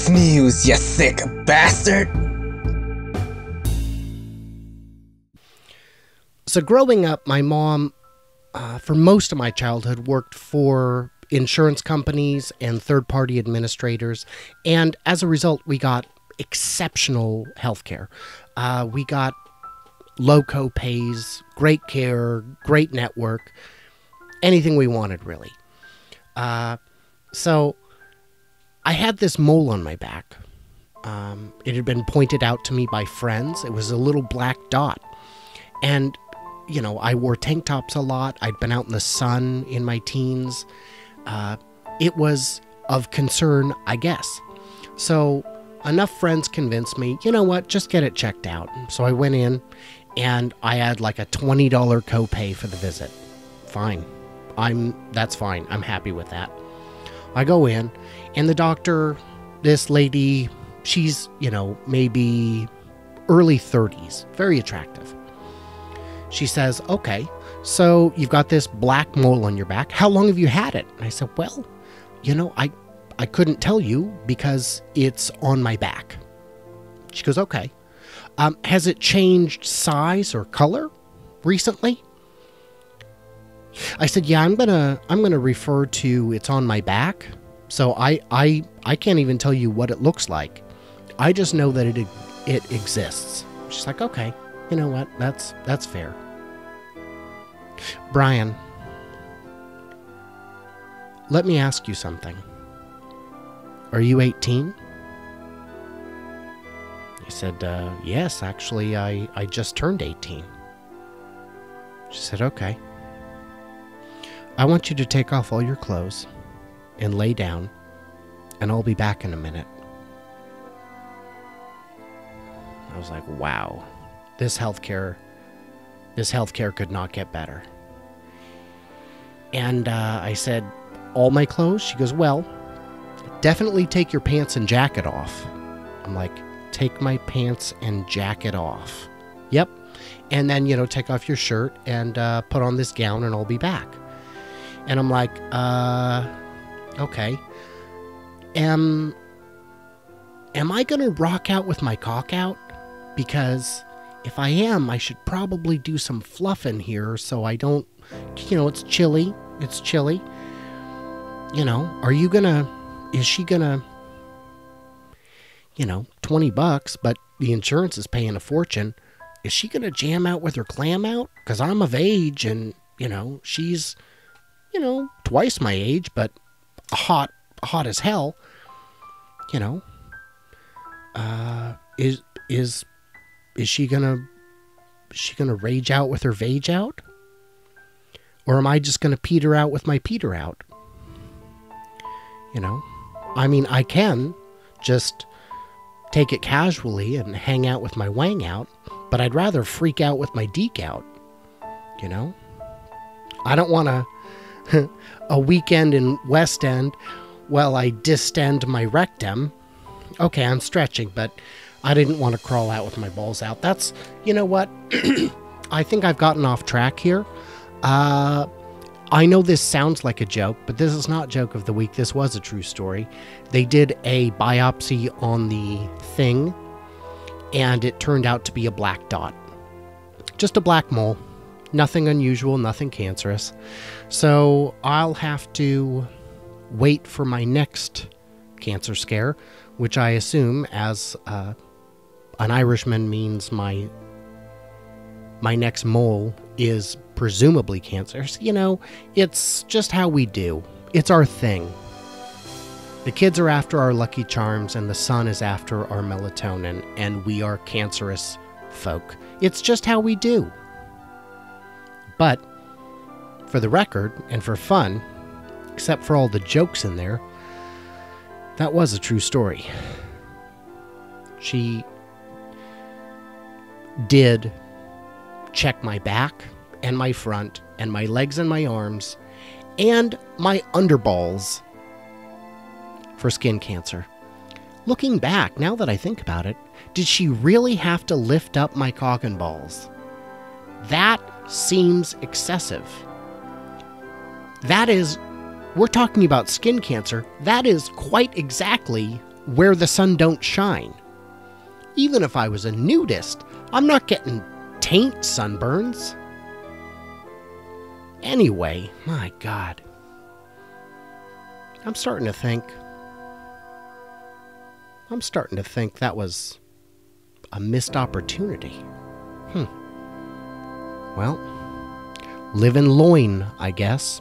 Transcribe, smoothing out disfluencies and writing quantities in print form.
Snooze, you sick bastard! So growing up, my mom, for most of my childhood, worked for insurance companies and third-party administrators. And as a result, we got exceptional health care. We got low co-pays, great care, great network, anything we wanted, really. So I had this mole on my back. It had been pointed out to me by friends. It was a little black dot. And, you know, I wore tank tops a lot. I'd been out in the sun in my teens. It was of concern, I guess. So enough friends convinced me, you know what, just get it checked out. So I went in and I had like a $20 copay for the visit. Fine. That's fine. I'm happy with that. I go in and the doctor, this lady, she's, you know, maybe early 30s, very attractive. She says, okay, so you've got this black mole on your back. How long have you had it? And I said, well, you know, I couldn't tell you because it's on my back. She goes, okay. Has it changed size or color recently? I said, yeah, I'm gonna refer to it's on my back. So I can't even tell you what it looks like. I just know that it exists. She's like, okay, you know what? That's fair. Brian, let me ask you something. Are you 18? I said, yes, actually, I just turned 18. She said, okay. I want you to take off all your clothes and lay down, and I'll be back in a minute. I was like, wow, this healthcare could not get better. And I said, all my clothes? She goes, well, definitely take your pants and jacket off. I'm like, take my pants and jacket off. Yep. And then, you know, take off your shirt and put on this gown and I'll be back. And I'm like, okay. Am I going to rock out with my cock out? Because if I am, I should probably do some fluffing here so I don't, you know, it's chilly. It's chilly. You know, is she gonna, you know, $20, but the insurance is paying a fortune. Is she gonna jam out with her clam out? Because I'm of age and, you know, she's, you know, twice my age, but hot as hell. You know, is she gonna rage out with her vage out? Or am I just gonna peter out with my peter out? You know, I mean, I can just take it casually and hang out with my wang out, but I'd rather freak out with my deke out. You know, I don't want a weekend in West End while I distend my rectum. Okay, I'm stretching, but I didn't want to crawl out with my balls out. That's, you know what? I think I've gotten off track here. I know this sounds like a joke, but this is not joke of the week. This was a true story. They did a biopsy on the thing, and it turned out to be a black dot. Just a black mole. Nothing unusual, nothing cancerous. So I'll have to wait for my next cancer scare, which I assume, as an Irishman, means my next mole is presumably cancerous. You know, it's just how we do. It's our thing. The kids are after our Lucky Charms, and the sun is after our melatonin, and we are cancerous folk. It's just how we do. But, for the record, and for fun, except for all the jokes in there, that was a true story. She did check my back and my front and my legs and my arms and my underballs for skin cancer. Looking back, now that I think about it, did she really have to lift up my cock and balls? That seems excessive. That is, we're talking about skin cancer. That is quite exactly where the sun don't shine. Even if I was a nudist, I'm not getting taint sunburns. Anyway, my God. I'm starting to think that was a missed opportunity. Well, live in loin, I guess.